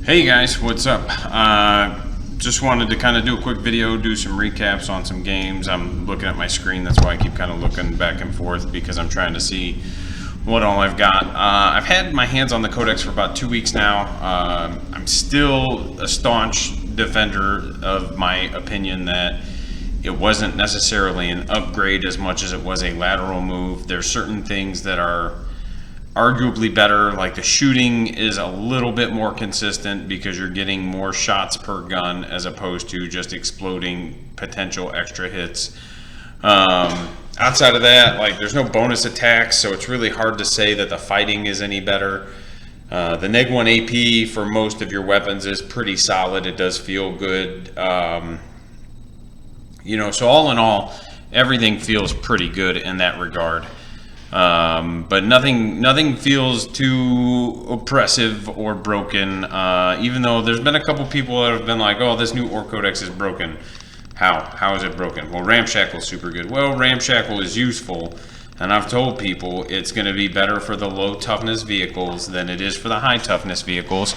Hey guys, what's up? Just wanted to kind of do a quick video, do some recaps on some games. I'm looking at my screen, that's why I keep kind of looking back and forth because I'm trying to see what all I've got. I've had my hands on the Codex for about 2 weeks now. I'm still a staunch defender of my opinion that it wasn't necessarily an upgrade as much as it was a lateral move. There's certain things that are arguably better, like the shooting is a little bit more consistent because you're getting more shots per gun as opposed to just exploding potential extra hits. Outside of that, like, there's no bonus attacks, so it's really hard to say that the fighting is any better. The neg 1 AP for most of your weapons is pretty solid. It does feel good. So all in all, everything feels pretty good in that regard. But nothing feels too oppressive or broken, even though there's been a couple people that have been like, oh, this new Orc Codex is broken. How is it broken? Well, Ramshackle's super good. Well, Ramshackle is useful, and I've told people it's going to be better for the low toughness vehicles than it is for the high toughness vehicles,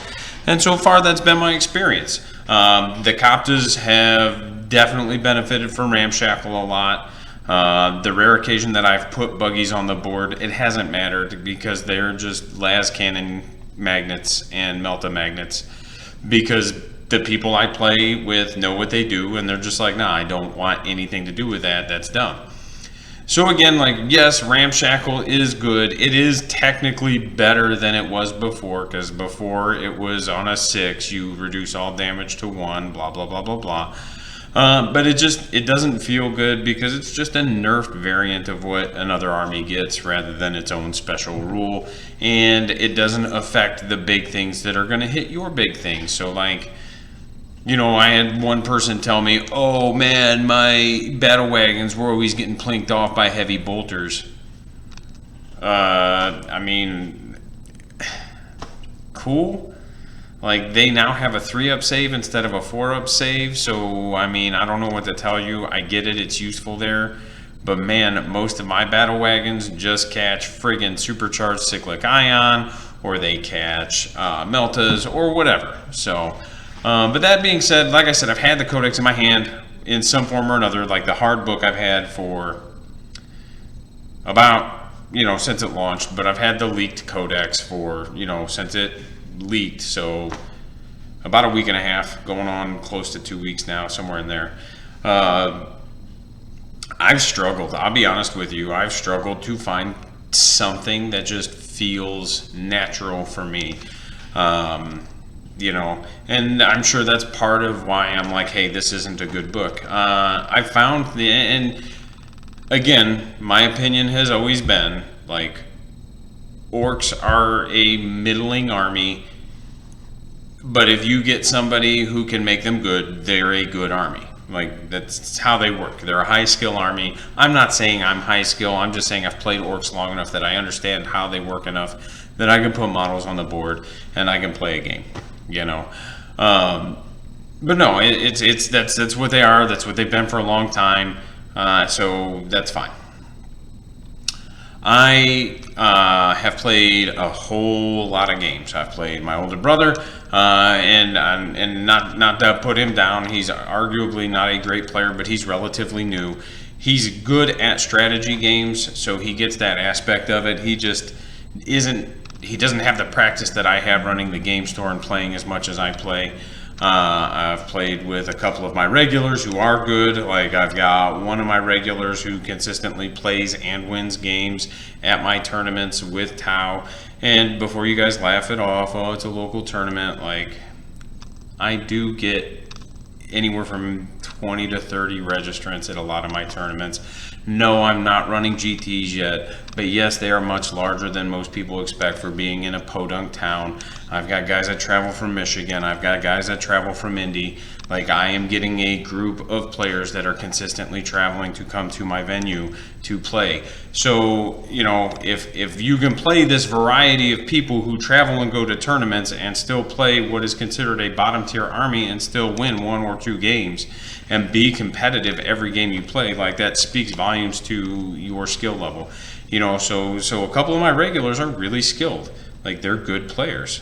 and so far that's been my experience. The Coptas have definitely benefited from Ramshackle a lot. The rare occasion that I've put buggies on the board, it hasn't mattered because they're just las cannon magnets and melta magnets, because the people I play with know what they do, and they're just like, nah, I don't want anything to do with that. That's dumb. So again, like, yes, Ramshackle is good. It is technically better than it was before, because before it was on a 6, you reduce all damage to 1, blah, blah, blah, blah, blah. But it doesn't feel good because it's just a nerfed variant of what another army gets rather than its own special rule, and it doesn't affect the big things that are going to hit your big things. So, like, I had one person tell me, oh man, my battle wagons were always getting plinked off by heavy bolters. I mean, cool. Like, they now have a 3-up save instead of a 4-up save, so, I mean, I don't know what to tell you. I get it, it's useful there, but man, most of my battle wagons just catch friggin' supercharged cyclic ion, or they catch meltas, or whatever. So, but that being said, like I said, I've had the Codex in my hand in some form or another, like the hard book I've had for about, since it launched, but I've had the leaked Codex for, since it leaked, so about a week and a half, going on close to 2 weeks now, somewhere in there. I've struggled, I'll be honest with you, I've struggled to find something that just feels natural for me. And I'm sure that's part of why I'm like, hey, this isn't a good book. I found and again, my opinion has always been, like, orcs are a middling army, but if you get somebody who can make them good, they're a good army. Like, that's how they work. They're a high skill army. I'm not saying I'm high skill, I'm just saying I've played orcs long enough that I understand how they work enough that I can put models on the board and I can play a game, but no, that's what they are, that's what they've been for a long time, so that's fine. I have played a whole lot of games. I've played my older brother, and not to put him down, he's arguably not a great player, but he's relatively new. He's good at strategy games, so he gets that aspect of it. He just he doesn't have the practice that I have running the game store and playing as much as I play. I've played with a couple of my regulars who are good. Like, I've got one of my regulars who consistently plays and wins games at my tournaments with Tau. And before you guys laugh it off, oh, it's a local tournament, like, I do get anywhere from 20 to 30 registrants at a lot of my tournaments. No, I'm not running GTs yet, but yes, they are much larger than most people expect for being in a podunk town. I've got guys that travel from Michigan. I've got guys that travel from Indy. Like, I am getting a group of players that are consistently traveling to come to my venue to play. So, if you can play this variety of people who travel and go to tournaments and still play what is considered a bottom tier army and still win 1 or 2 games and be competitive every game you play, like, that speaks volumes to your skill level. So a couple of my regulars are really skilled. Like, they're good players,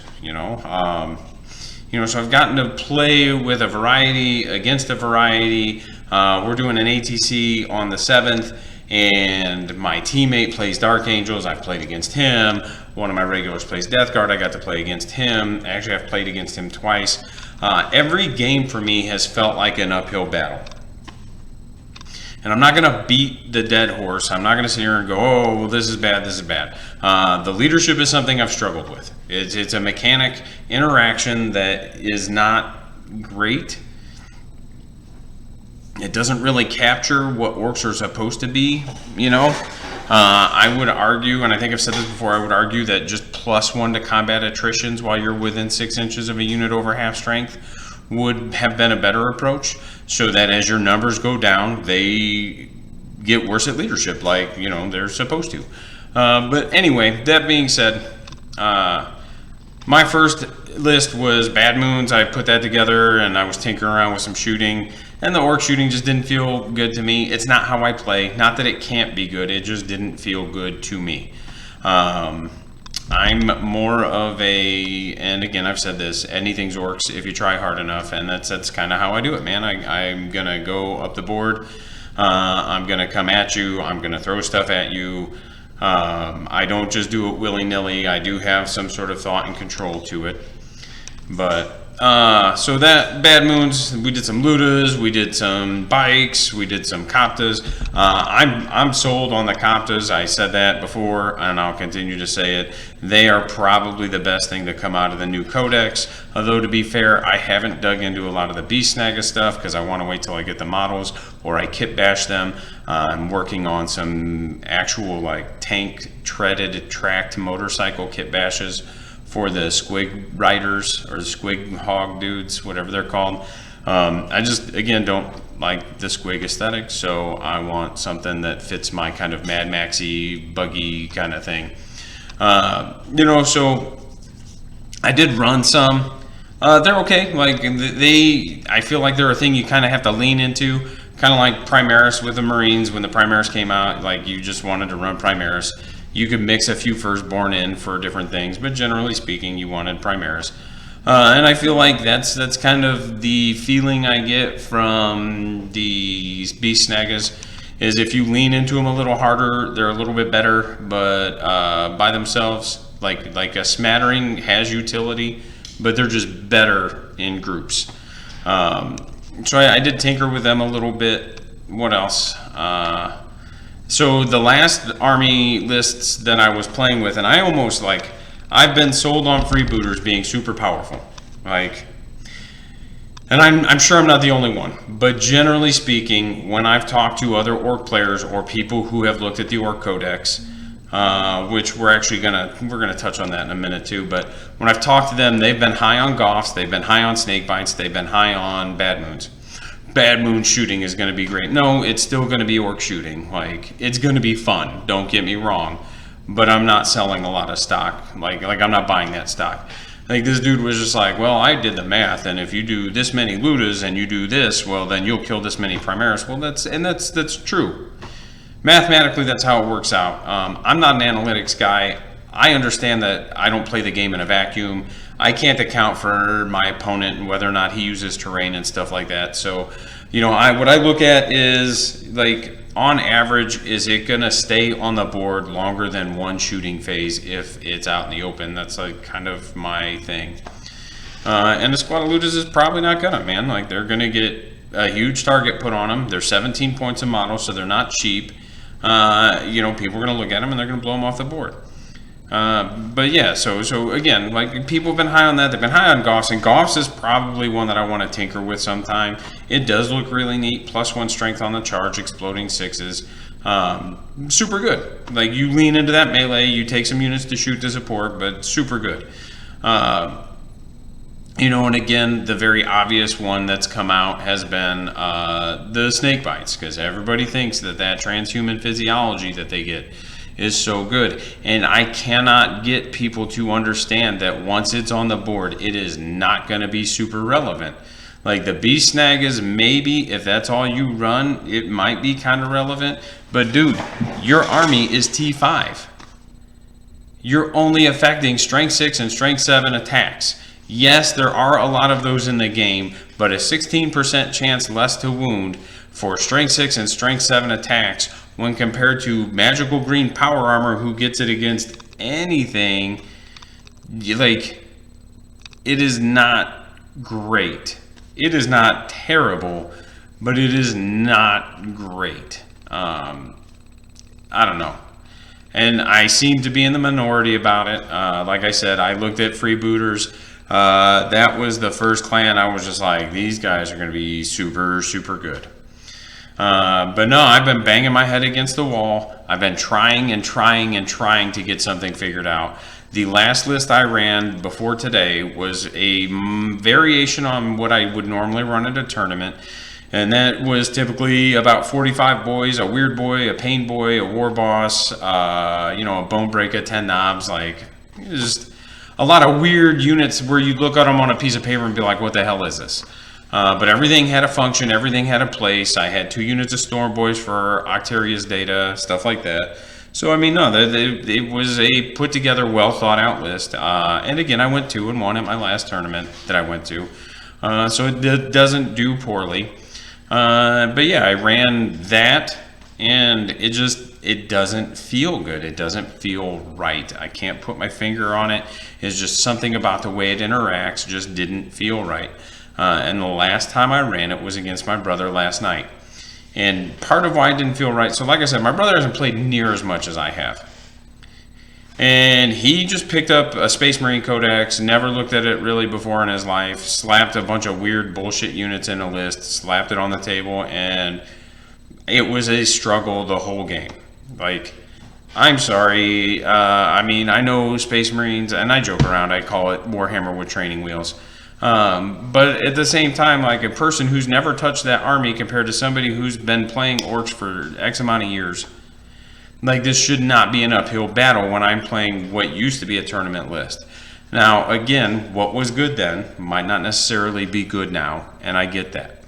So I've gotten to play with a variety against a variety. We're doing an ATC on the 7th, and my teammate plays Dark Angels. I've played against him. One of my regulars plays Death Guard. I got to play against him. Actually, I've played against him twice. Every game for me has felt like an uphill battle. And I'm not going to beat the dead horse. I'm not going to sit here and go, oh, well, this is bad, this is bad. The leadership is something I've struggled with. It's a mechanic interaction that is not great. It doesn't really capture what orcs are supposed to be, I would argue, and I think I've said this before, I would argue that just +1 to combat attritions while you're within 6 inches of a unit over half strength would have been a better approach, so that as your numbers go down, they get worse at leadership, like, they're supposed to. But anyway, that being said, my first list was Bad Moons. I put that together, and I was tinkering around with some shooting, and the orc shooting just didn't feel good to me. It's not how I play. Not that it can't be good, it just didn't feel good to me. I'm more of and again, I've said this, anything's orcs if you try hard enough, and that's kind of how I do it, man. I'm going to go up the board. I'm going to come at you. I'm going to throw stuff at you. I don't just do it willy-nilly. I do have some sort of thought and control to it. But so that Bad Moons, we did some Ludas, we did some bikes, we did some Koptas. I'm sold on the Koptas. I said that before, and I'll continue to say it. They are probably the best thing to come out of the new Codex. Although, to be fair, I haven't dug into a lot of the Beast Snagga stuff because I want to wait till I get the models or I kit bash them. I'm working on some actual tank treaded tracked motorcycle kit bashes for the squig riders or the squig hog dudes, whatever they're called. I just, again, don't like the squig aesthetic, so I want something that fits my kind of Mad Maxy, buggy kind of thing. So I did run some. They're okay. I feel like they're a thing you kind of have to lean into, kind of like Primaris with the Marines. When the Primaris came out, you just wanted to run Primaris. You could mix a few Firstborn in for different things, but generally speaking, you wanted Primaris. And I feel like that's kind of the feeling I get from these Beast Snaggas, is if you lean into them a little harder, they're a little bit better, but by themselves, like a smattering has utility, but they're just better in groups. So I did tinker with them a little bit. What else? So the last army lists that I was playing with, and I almost I've been sold on Freebooterz being super powerful. And I'm sure I'm not the only one, but generally speaking, when I've talked to other orc players or people who have looked at the orc codex, which we're gonna touch on that in a minute too, but when I've talked to them, they've been high on Goths, they've been high on Snakebites, they've been high on Bad Moons. Bad Moon shooting is going to be great. No, it's still going to be orc shooting. It's going to be fun. Don't get me wrong, but I'm not selling a lot of stock. I'm not buying that stock. This dude was just well, I did the math, and if you do this many Ludas and you do this, well, then you'll kill this many Primaris. Well, that's true. Mathematically, that's how it works out. I'm not an analytics guy. I understand that I don't play the game in a vacuum. I can't account for my opponent and whether or not he uses terrain and stuff like that. So, what I look at is, on average, is it going to stay on the board longer than one shooting phase if it's out in the open? That's kind of my thing. And the Squad of Ludas is probably not gonna, man. They're going to get a huge target put on them. They're 17 points a model, so they're not cheap. People are going to look at them and they're going to blow them off the board. But yeah, so again, people have been high on that. They've been high on Goths, and Goths is probably one that I want to tinker with sometime. It does look really neat. +1 strength on the charge, exploding 6s. Super good. You lean into that melee, you take some units to shoot to support, but super good. And again, the very obvious one that's come out has been the Snakebites, because everybody thinks that transhuman physiology that they get is so good, and I cannot get people to understand that once it's on the board, it is not going to be super relevant. The Beast Snaggas, maybe if that's all you run, it might be kind of relevant, but dude, your army is T5. You're only affecting strength 6 and strength 7 attacks. Yes, there are a lot of those in the game, but a 16% chance less to wound for Strength 6 and Strength 7 attacks when compared to Magical Green Power Armor, who gets it against anything. Like, it is not great. It is not terrible, but it is not great. I don't know. And I seem to be in the minority about it. Like I said, I looked at Freebooterz. That was the first clan I was just like, these guys are going to be super, super good. But no, I've been banging my head against the wall. I've been trying and trying and trying to get something figured out. The last list I ran before today was a variation on what I would normally run at a tournament. And that was typically about 45 boys, a weird boy, a pain boy, a war boss, a bone breaker, 10 knobs, like just a lot of weird units where you'd look at them on a piece of paper and be like, what the hell is this? But everything had a function, everything had a place. I had 2 units of Storm Boys for Octaria's data, stuff like that. So, I mean, no, it was a put together, well thought out list. And again, I went 2-1 at my last tournament that I went to. So it doesn't do poorly. But yeah, I ran that, and it doesn't feel good. It doesn't feel right. I can't put my finger on it. It's just something about the way it interacts just didn't feel right. And the last time I ran it was against my brother last night. And part of why it didn't feel right, so like I said, my brother hasn't played near as much as I have. And he just picked up a Space Marine Codex, never looked at it really before in his life, slapped a bunch of weird bullshit units in a list, slapped it on the table, and it was a struggle the whole game. Like, I'm sorry, I mean, I know Space Marines, and I joke around, I call it Warhammer with training wheels. But at the same time, like a person who's never touched that army compared to somebody who's been playing orcs for X amount of years, like, this should not be an uphill battle when I'm playing what used to be a tournament list. Now, again, what was good then might not necessarily be good now, and I get that.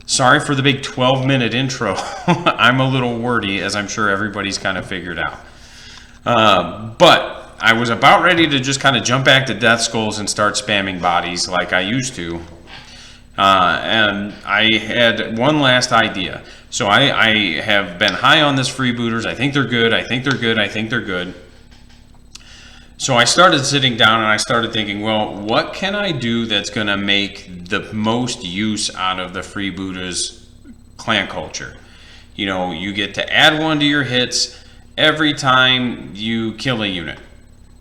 Sorry for the big 12-minute intro. I'm a little wordy, as I'm sure everybody's kind of figured out. But I was about ready to just kind of jump back to Death Skulls and start spamming bodies like I used to. And I had one last idea. So I have been high on this Freebooterz. I think they're good. I think they're good. I think they're good. So I started sitting down and I started thinking, well, what can I do that's going to make the most use out of the Freebooterz clan culture? You know, you get to add 1 to your hits every time you kill a unit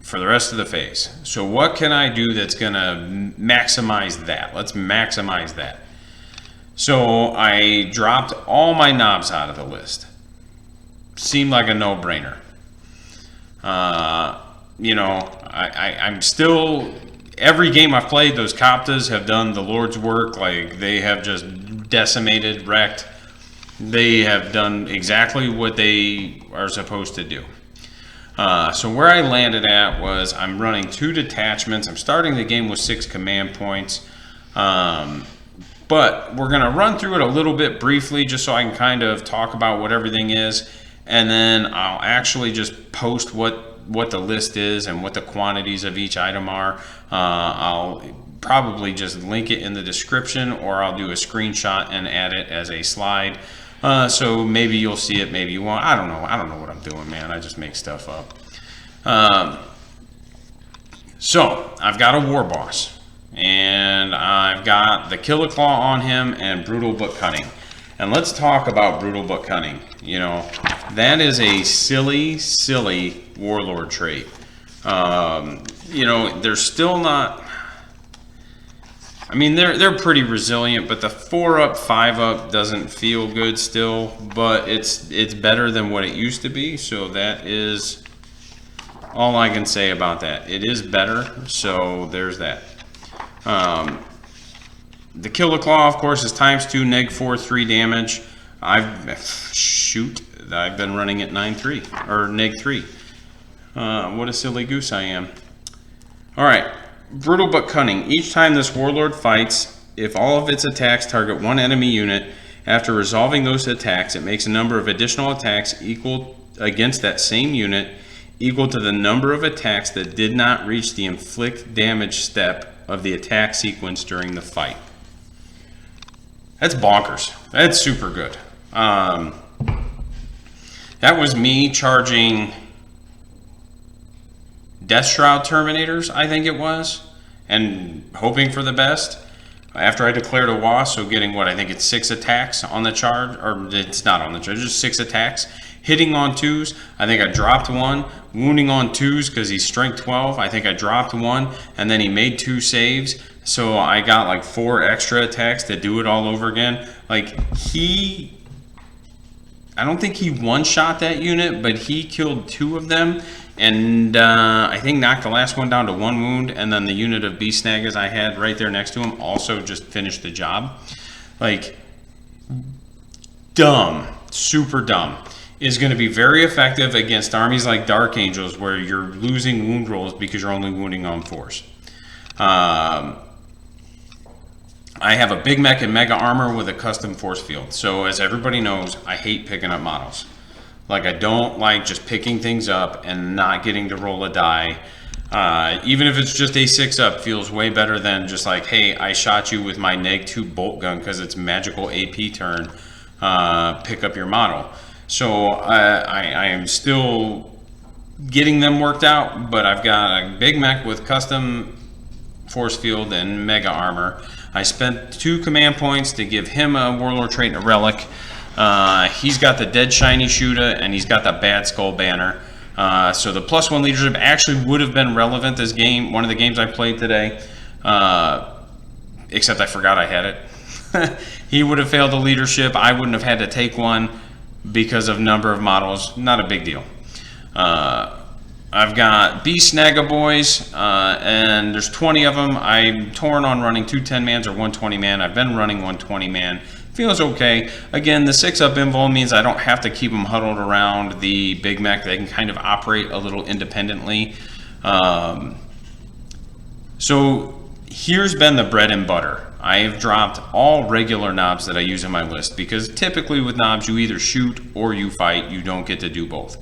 for the rest of the phase. So what can I do that's going to maximize that? Let's maximize that. So I dropped all my knobs out of the list. Seemed like a no-brainer. I'm still, every game I've played, those Koptas have done the Lord's work. Like, they have just decimated, wrecked. They have done exactly what they are supposed to do. So where I landed at was I'm running 2 detachments. I'm starting the game with 6 command points. But we're going to run through it a little bit briefly just so I can kind of talk about what everything is. And then I'll actually just post what the list is and what the quantities of each item are. I'll probably just link it in the description, or I'll do a screenshot and add it as a slide. So maybe you'll see it, maybe you won't. I don't know what I'm doing, man. I just make stuff up. So I've got a war boss. And I've got the Killer Claw on him and Brutal but Cunning. And let's talk about Brutal but Cunning. You know, that is a silly, silly warlord trait. They're still not... I mean, they're pretty resilient, but the 4-up, 5-up doesn't feel good still. But it's better than what it used to be, so that is all I can say about that. It is better, so there's that. The Killer Claw, of course, is ×2, -4, 3 damage. I've been running at 9-3 or -3. What a silly goose I am. All right, Brutal but Cunning. Each time this warlord fights, if all of its attacks target one enemy unit, after resolving those attacks, it makes a number of additional attacks equal against that same unit equal to the number of attacks that did not reach the inflict damage step of the attack sequence during the fight. That's bonkers. That's super good. That was me charging Death Shroud Terminators, I think it was, and hoping for the best. After I declared a WA, so getting what, I think it's 6 attacks on the charge, or it's not on the charge, just 6 attacks. Hitting on 2s, I think I dropped 1. Wounding on 2s because he's strength 12, I think I dropped 1. And then he made 2 saves, so I got like 4 extra attacks to do it all over again. Like, I don't think he one-shot that unit, but he killed 2 of them. And I think knocked the last one down to 1 wound, and then the unit of beast snaggers I had right there next to him also just finished the job. Like, dumb, super dumb. Is going to be very effective against armies like Dark Angels, where you're losing wound rolls because you're only wounding on 4s. I have a Big Mech and Mega Armor with a custom force field. So as everybody knows, I hate picking up models. Like, I don't like just picking things up and not getting to roll a die. Even if it's just a 6-up, feels way better than just like, hey, I shot you with my neg-2 bolt gun because it's magical AP turn. Pick up your model. So I am still getting them worked out, but I've got a Big Mech with custom force field and Mega Armor. I spent 2 command points to give him a Warlord trait and a relic. He's got the Dead Shiny Shooter, and he's got the Bad Skull Banner. So the +1 leadership actually would have been relevant this game, one of the games I played today, except I forgot I had it. He would have failed the leadership. I wouldn't have had to take one because of number of models. Not a big deal. I've got Beast Snagga Boys, and there's 20 of them. I'm torn on running 2 10-mans or 1 20-man. I've been running 1 20-man. Feels okay. Again, the 6-up invul means I don't have to keep them huddled around the Big Mech. They can kind of operate a little independently. So here's been the bread and butter. I've dropped all regular knobs that I use in my list, because typically with knobs you either shoot or you fight. You don't get to do both.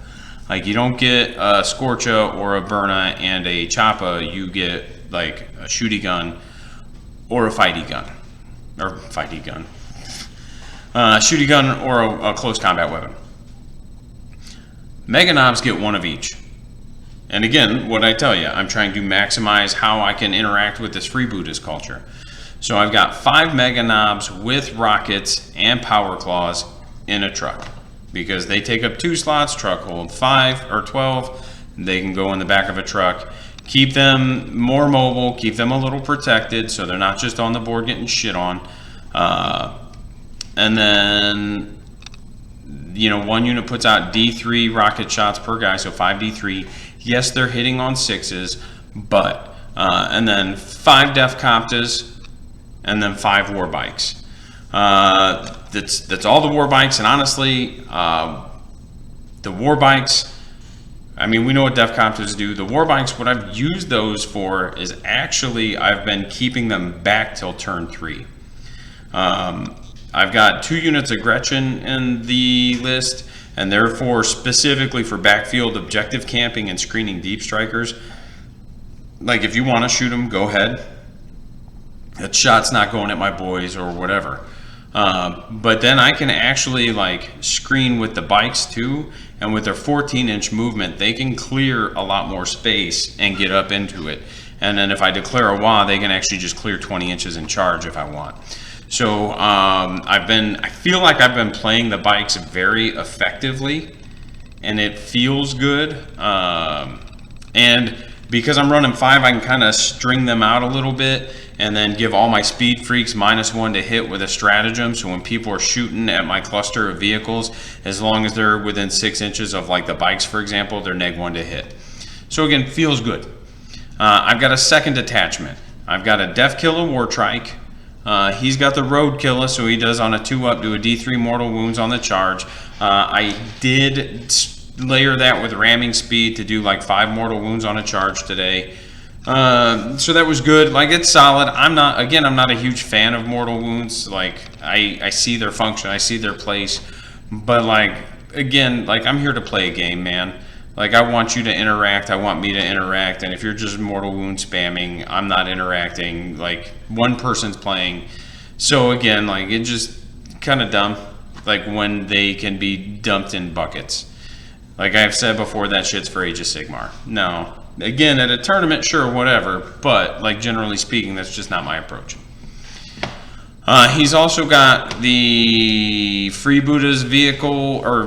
Like, you don't get a Scorcha or a Burna and a Choppa. You get like a shooty gun or a fighty gun. Or fighty gun. Shooty gun or a close combat weapon. Mega knobs get 1 of each. And again, what I tell you, I'm trying to maximize how I can interact with this Freebooterz culture. So I've got 5 Mega knobs with rockets and power claws in a truck, because they take up 2 slots. Truck hold 5 or 12. They can go in the back of a truck. Keep them more mobile, keep them a little protected so they're not just on the board getting shit on. And then, you know, 1 unit puts out D3 rocket shots per guy, so 5 D3. Yes, they're hitting on 6s, but, and then 5 Def Coptas, and then 5 war bikes. That's all the war bikes, and honestly, the war bikes, I mean, we know what Def Coptas do. The war bikes, what I've used those for is actually, I've been keeping them back till turn 3. I've got 2 units of Gretchen in the list, and therefore specifically for backfield objective camping and screening deep strikers. Like, if you want to shoot them, go ahead. That shot's not going at my boys or whatever. But then I can actually like screen with the bikes too, and with their 14-inch movement, they can clear a lot more space and get up into it. And then if I declare a WA, they can actually just clear 20 inches in charge if I want. So I feel like I've been playing the bikes very effectively, and it feels good. And because I'm running 5, I can kind of string them out a little bit, and then give all my speed freaks -1 to hit with a stratagem. So when people are shooting at my cluster of vehicles, as long as they're within 6 inches of like the bikes, for example, they're -1 to hit. So again, feels good. I've got a second attachment. I've got a Def Killer War Trike. He's got the Road Killer, so he does on a 2-up do a D3 mortal wounds on the charge. I did layer that with ramming speed to do like 5 mortal wounds on a charge today. So that was good. Like, it's solid. I'm not a huge fan of mortal wounds. Like, I see their function, I see their place, but like, again, like, I'm here to play a game, man. Like, I want you to interact, I want me to interact, and if you're just mortal wound spamming, I'm not interacting. Like, one person's playing. So again, like, it just kind of dumb, like, when they can be dumped in buckets. Like I've said before, that shit's for Age of Sigmar. No. Again, at a tournament, sure, whatever, but, like, generally speaking, that's just not my approach. He's also got the Freebooterz vehicle, or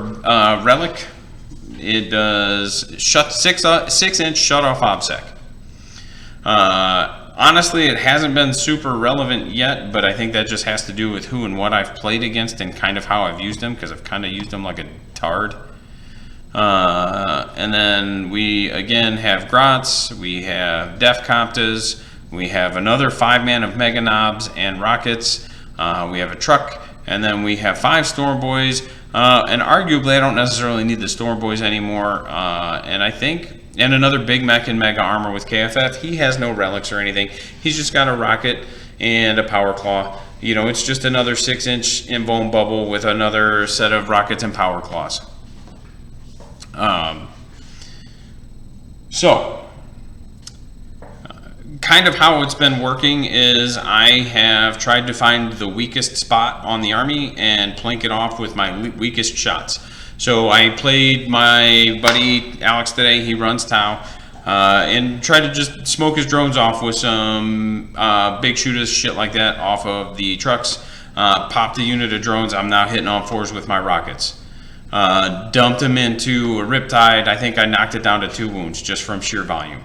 relic. It does 6-inch shut-off OBSEC. Honestly, it hasn't been super relevant yet, but I think that just has to do with who and what I've played against and kind of how I've used them, because I've kind of used them like a tard. And then we again have Grots, we have Defcoptas, we have another 5-man of Mega Knobs and Rockets, we have a truck, and then we have 5 Storm Boys. And arguably, I don't necessarily need the Storm Boys anymore. And I think, and another big mech in Mega Armor with KFF. He has no relics or anything. He's just got a rocket and a Power Claw. You know, it's just another 6-inch Invuln Bubble with another set of rockets and Power Claws. Kind of how it's been working is I have tried to find the weakest spot on the army and plank it off with my weakest shots. So I played my buddy Alex today, he runs Tau, and tried to just smoke his drones off with some big shooters, shit like that, off of the trucks. Popped a unit of drones, I'm now hitting on 4s with my rockets. Dumped him into a Riptide, I think I knocked it down to 2 wounds just from sheer volume.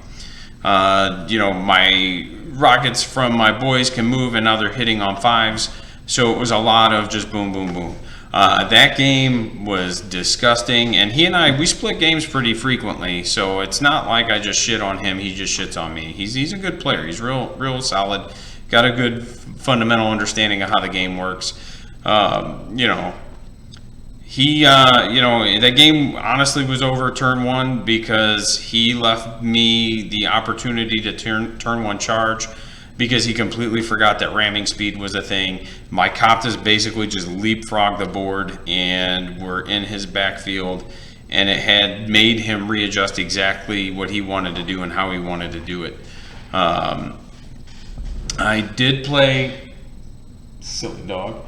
You know, my rockets from my boys can move and now they're hitting on 5s. So it was a lot of just boom, boom, boom. That game was disgusting, and he and I, we split games pretty frequently, so it's not like I just shit on him, he just shits on me. He's a good player, he's real solid, got a good fundamental understanding of how the game works. You know, he, you know, that game honestly was over turn 1 because he left me the opportunity to turn 1 charge because he completely forgot that ramming speed was a thing. My Coptas basically just leapfrogged the board and were in his backfield, and it had made him readjust exactly what he wanted to do and how he wanted to do it. I did play, silly dog.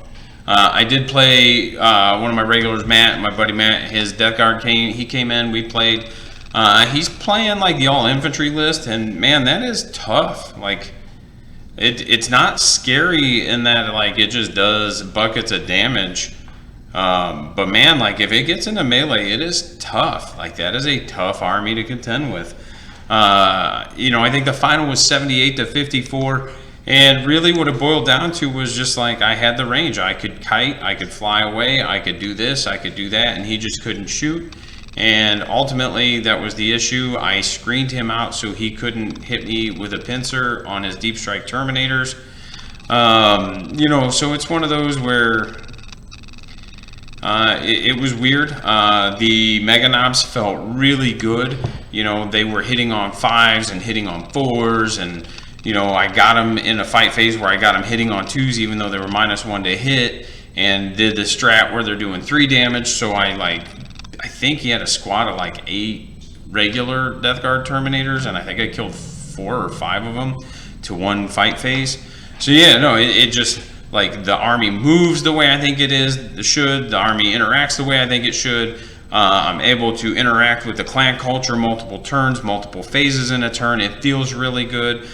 I did play one of my regulars, Matt, my buddy Matt. His Death Guard came in, we played. He's playing like the all infantry list, and man, that is tough. Like, it's not scary in that like it just does buckets of damage. But man, like if it gets into melee, it is tough. Like that is a tough army to contend with. You know, I think the final was 78-54. And really what it boiled down to was just like I had the range. I could kite, I could fly away, I could do this, I could do that, and he just couldn't shoot. And ultimately that was the issue. I screened him out so he couldn't hit me with a pincer on his Deep Strike Terminators. You know, so it's one of those where it was weird. The Mega Knobs felt really good. You know, they were hitting on 5s and hitting on 4s, and you know, I got him in a fight phase where I got him hitting on 2s even though they were -1 to hit, and did the strat where they're doing 3 damage. So I think he had a squad of like 8 regular Death Guard Terminators, and I think I killed 4 or 5 of them to 1 fight phase. So yeah, no, it just, like, the army moves the way I think it should. The army interacts the way I think it should. I'm able to interact with the clan culture multiple turns, multiple phases in a turn. It feels really good.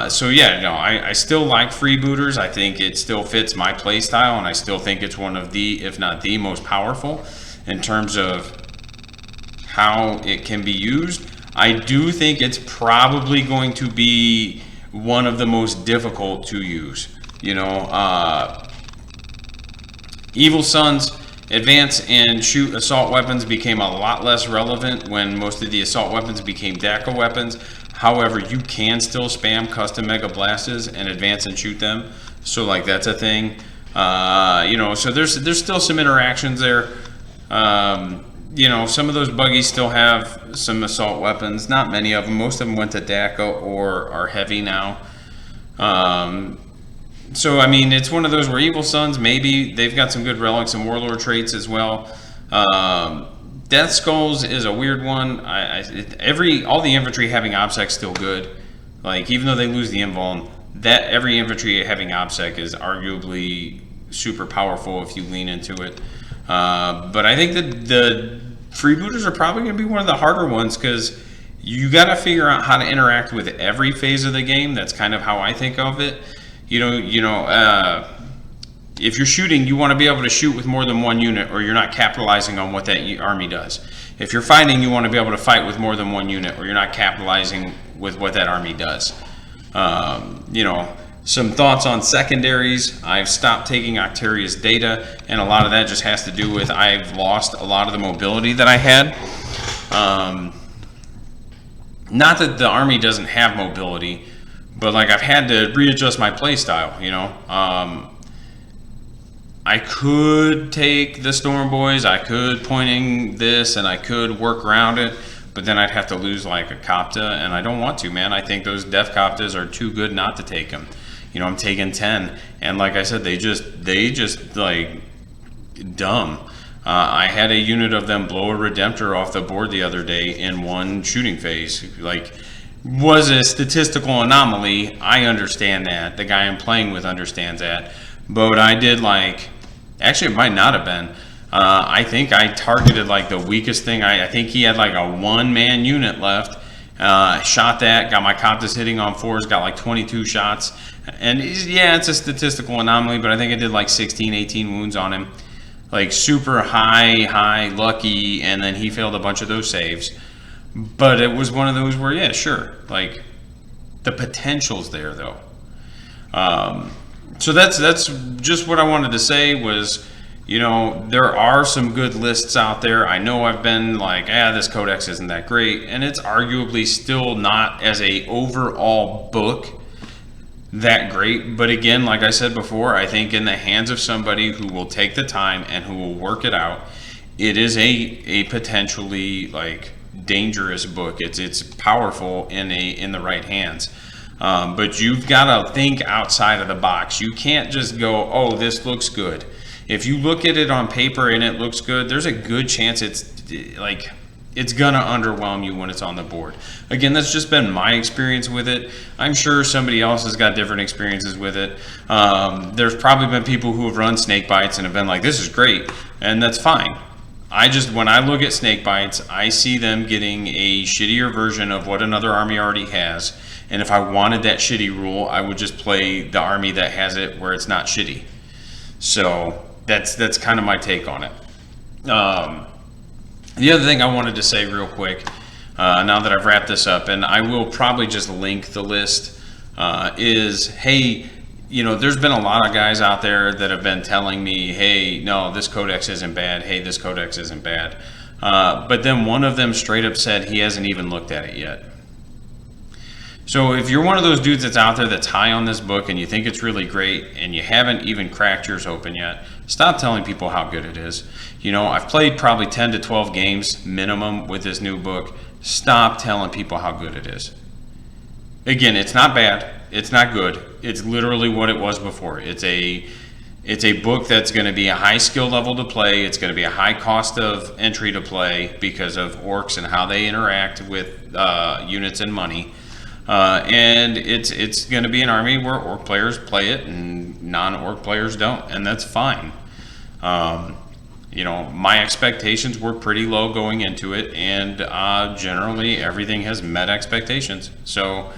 So yeah, no, I still like Freebooterz. I think it still fits my play style, and I still think it's one of the, if not the most powerful in terms of how it can be used. I do think it's probably going to be one of the most difficult to use. You know, Evil Sun's advance and shoot assault weapons became a lot less relevant when most of the assault weapons became DACA weapons. However, you can still spam custom Mega Blasts and advance and shoot them. So like that's a thing. You know, so there's still some interactions there. You know, some of those buggies still have some assault weapons. Not many of them. Most of them went to DACA or are heavy now. So I mean, it's one of those where Evil Suns, maybe they've got some good relics and warlord traits as well. Death Skulls is a weird one. All the infantry having OBSEC's still good. Like, even though they lose the invuln, that every infantry having OBSEC is arguably super powerful if you lean into it. But I think that the Freebooters are probably going to be one of the harder ones, because you got to figure out how to interact with every phase of the game. That's kind of how I think of it. If you're shooting, you want to be able to shoot with more than one unit, or you're not capitalizing on what that army does. If you're fighting, you want to be able to fight with more than one unit, or you're not capitalizing with what that army does. Some thoughts on secondaries. I've stopped taking Octaria's data, and a lot of that just has to do with I've lost a lot of the mobility that I had. Not that the army doesn't have mobility, but like I've had to readjust my play style, I could take the Storm Boys, I could pointing this, and I could work around it, but then I'd have to lose like a Copta, and I don't want to, man. I think those Def Coptas are too good not to take them. I'm taking 10, and like I said, they just like dumb. I had a unit of them blow a Redemptor off the board the other day in one shooting phase. Like, was a statistical anomaly. I understand that. The guy I'm playing with understands that. But I did actually it might not have been. I think I targeted like the weakest thing. I think he had like a 1-man unit left. Shot that, got my Coptas hitting on 4s, got like 22 shots. And yeah, it's a statistical anomaly, but I think I did like 16, 18 wounds on him. Like super high, lucky, and then he failed a bunch of those saves. But it was one of those where, yeah, sure, like the potential's there though. So that's just what I wanted to say was, there are some good lists out there. I know I've been like, this Codex isn't that great, and it's arguably still not as a overall book that great. But again, like I said before, I think in the hands of somebody who will take the time and who will work it out, it is a potentially like dangerous book. It's powerful in the right hands. But you've got to think outside of the box. You can't just go, oh, this looks good. If you look at it on paper and it looks good, there's a good chance it's gonna underwhelm you when it's on the board. Again, that's just been my experience with it. I'm sure somebody else has got different experiences with it. There's probably been people who have run snake bites and have been like, this is great, and that's fine. When I look at snake bites, I see them getting a shittier version of what another army already has. And if I wanted that shitty rule, I would just play the army that has it where it's not shitty. So that's kind of my take on it. The other thing I wanted to say real quick, now that I've wrapped this up, and I will probably just link the list, is, hey, there's been a lot of guys out there that have been telling me, hey, no, this Codex isn't bad. Hey, this Codex isn't bad. But then one of them straight up said he hasn't even looked at it yet. So if you're one of those dudes that's out there that's high on this book and you think it's really great and you haven't even cracked yours open yet, stop telling people how good it is. I've played probably 10 to 12 games minimum with this new book. Stop telling people how good it is. Again, it's not bad. It's not good. It's literally what it was before. It's a book that's going to be a high skill level to play. It's going to be a high cost of entry to play because of orcs and how they interact with units and money. And it's going to be an army where orc players play it and non-orc players don't, and that's fine. My expectations were pretty low going into it, and generally everything has met expectations. So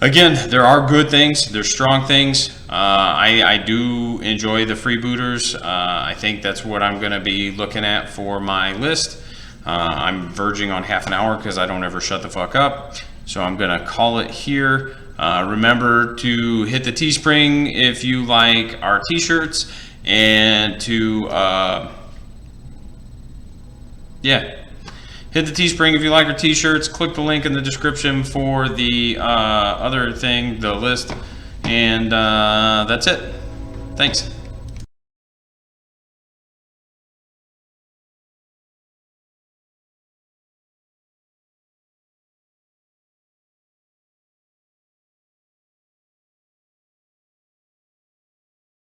again, there are good things, there's strong things. I do enjoy the Freebooters. I think that's what I'm going to be looking at for my list. I'm verging on half an hour because I don't ever shut the fuck up. So I'm going to call it here. Remember to hit the Teespring if you like our t-shirts, and to, hit the Teespring if you like our t-shirts. Click the link in the description for the other thing, the list, and that's it. Thanks.